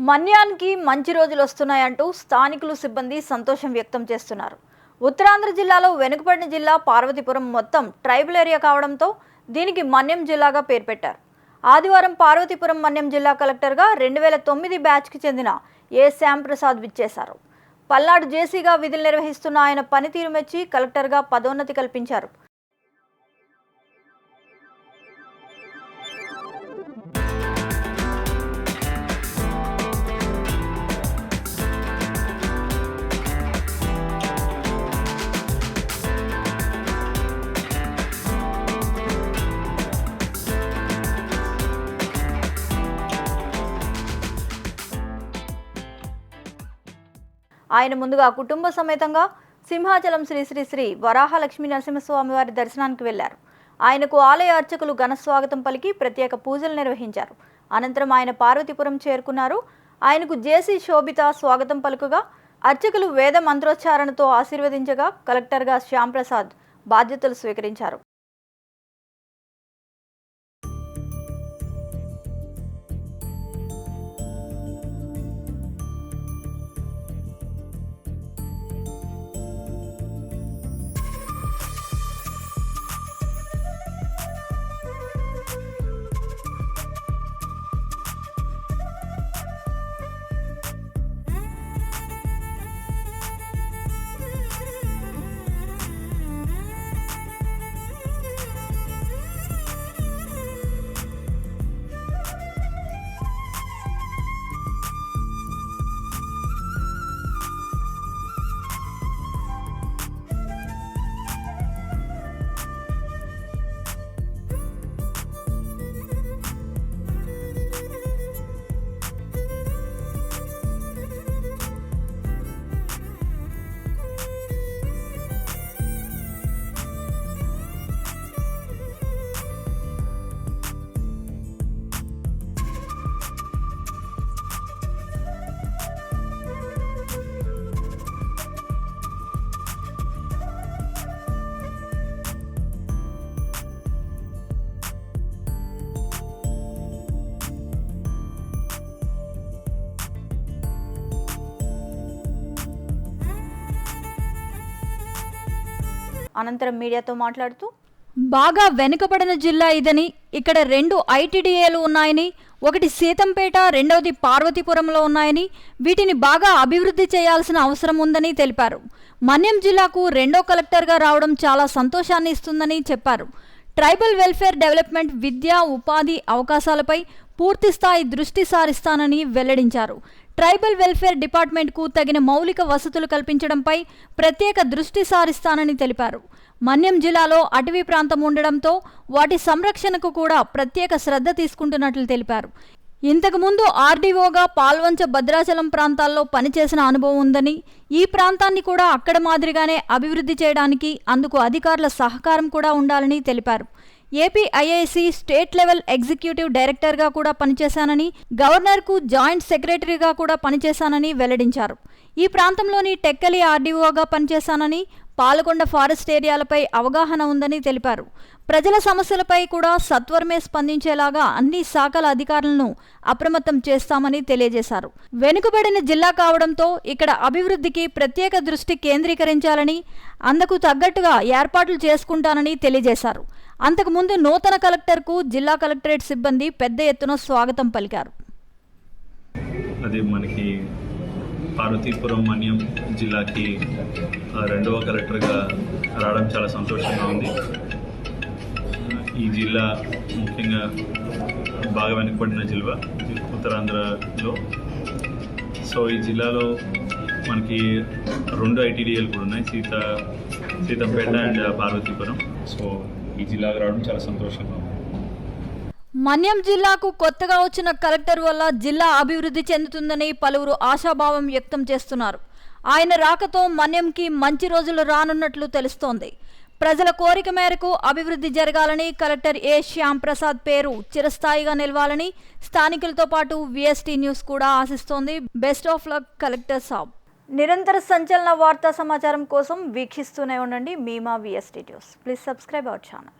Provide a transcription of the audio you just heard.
మన్యానికి మంచి రోజులు వస్తున్నాయంటూ స్థానికులు సిబ్బంది సంతోషం వ్యక్తం చేస్తున్నారు. ఉత్తరాంధ్ర జిల్లాలో వెనుకబడిన జిల్లా పార్వతీపురం మొత్తం ట్రైబల్ ఏరియా కావడంతో దీనికి మన్యం జిల్లాగా పేరు పెట్టారు. ఆదివారం పార్వతీపురం మన్యం జిల్లా కలెక్టర్గా 2009 బ్యాచ్కి చెందిన ఏ శ్యాంప్రసాద్ విచ్చేశారు. పల్నాడు జేసీగా విధులు నిర్వహిస్తున్న ఆయన పనితీరు మెచ్చి కలెక్టర్గా పదోన్నతి కల్పించారు. ఆయన ముందుగా కుటుంబ సమేతంగా సింహాచలం శ్రీ శ్రీ శ్రీ వరాహ లక్ష్మీ నరసింహస్వామి వారి దర్శనానికి వెళ్లారు. ఆయనకు ఆలయ అర్చకులు ఘన స్వాగతం పలికి ప్రత్యేక పూజలు నిర్వహించారు. అనంతరం ఆయన పార్వతీపురం చేరుకున్నారు. ఆయనకు జేసీ శోభిత స్వాగతం పలుకుగా అర్చకులు వేద మంత్రోచ్చారణతో ఆశీర్వదించగా కలెక్టర్గా శ్యాంప్రసాద్ బాధ్యతలు స్వీకరించారు. అనంతరం మీడియాతో మాట్లాడుతూ బాగా వెనుకబడిన జిల్లా ఇదని, ఇక్కడ 2 ఐటీడీఏలు ఉన్నాయని, ఒకటి సీతంపేట, రెండవది పార్వతీపురంలో ఉన్నాయని, వీటిని బాగా అభివృద్ధి చేయాల్సిన అవసరం ఉందని తెలిపారు. మన్యం జిల్లాకు 2వ కలెక్టర్గా రావడం చాలా సంతోషాన్ని ఇస్తుందని చెప్పారు. ట్రైబల్ వెల్ఫేర్ డెవలప్మెంట్, విద్య, ఉపాధి అవకాశాలపై పూర్తిస్థాయి దృష్టి సారిస్తానని వెల్లడించారు. ట్రైబల్ వెల్ఫేర్ డిపార్ట్మెంట్కు తగిన మౌలిక వసతులు కల్పించడంపై ప్రత్యేక దృష్టి సారిస్తానని తెలిపారు. మన్యం జిల్లాలో అటవీ ప్రాంతం ఉండడంతో వాటి సంరక్షణకు కూడా ప్రత్యేక శ్రద్ధ తీసుకుంటున్నట్లు తెలిపారు. ఇంతకుముందు ఆర్డీఓగా పాల్వంచ, భద్రాచలం ప్రాంతాల్లో పనిచేసిన అనుభవం ఉందని, ఈ ప్రాంతాన్ని కూడా అక్కడ మాదిరిగానే అభివృద్ధి చేయడానికి అందుకు అధికారుల సహకారం కూడా ఉండాలని తెలిపారు. ఏపీఐఐసి స్టేట్ లెవెల్ ఎగ్జిక్యూటివ్ డైరెక్టర్గా కూడా పనిచేశానని, గవర్నర్కు జాయింట్ సెక్రటరీగా కూడా పనిచేశానని వెల్లడించారు. ఈ ప్రాంతంలోని టెక్కలి ఆర్డీఓగా పనిచేశానని, పాలకొండ ఫారెస్ట్ ఏరియాలపై అవగాహన ఉందని తెలిపారు. ప్రజల సమస్యలపై కూడా సత్వరమే స్పందించేలాగా అన్ని శాఖల అధికారులను అప్రమత్తం చేస్తామని తెలియజేశారు. వెనుకబడిన జిల్లా కావడంతో ఇక్కడ అభివృద్ధికి ప్రత్యేక దృష్టి కేంద్రీకరించాలని, అందుకు తగ్గట్టుగా ఏర్పాట్లు చేసుకుంటానని తెలియజేశారు. అంతకుముందు నూతన కలెక్టర్కు జిల్లా కలెక్టరేట్ సిబ్బంది పెద్ద ఎత్తున స్వాగతం పలికారు. అది మనకి పార్వతీపురం మన్యం జిల్లాకి 2వ కలెక్టర్గా రావడం చాలా సంతోషంగా ఉంది. ఈ జిల్లా ముఖ్యంగా బాగా వెనుకబడిన జిల్లా ఉత్తరాంధ్రలో. సో ఈ జిల్లాలో మనకి 2 ఐటీడీఏలు కూడా ఉన్నాయి, సీతంపేట అండ్ పార్వతీపురం. సో ఈ జిల్లాకు రావడం చాలా సంతోషంగా ఉంది. మన్యం జిల్లాకు కొత్తగా వచ్చిన కలెక్టర్ వల్ల జిల్లా అభివృద్ధి చెందుతుందని పలువురు ఆశాభావం వ్యక్తం చేస్తున్నారు. ఆయన రాకతో మన్యంకి మంచి రోజులు రానున్నట్లు తెలుస్తోంది. ప్రజల కోరిక మేరకు అభివృద్ధి జరగాలని కలెక్టర్ ఏ శ్యాంప్రసాద్ పేరు చిరస్థాయిగా నిలవాలని స్థానికులతో పాటు విఎస్టీ న్యూస్ కూడా ఆశిస్తోంది. బెస్ట్ ఆఫ్ లక్ కలెక్టర్ సాబ్. నిరంతర సంచలన వార్తా సమాచారం కోసం వీక్షిస్తూనే ఉండండి మీమా VST news. Please subscribe our channel.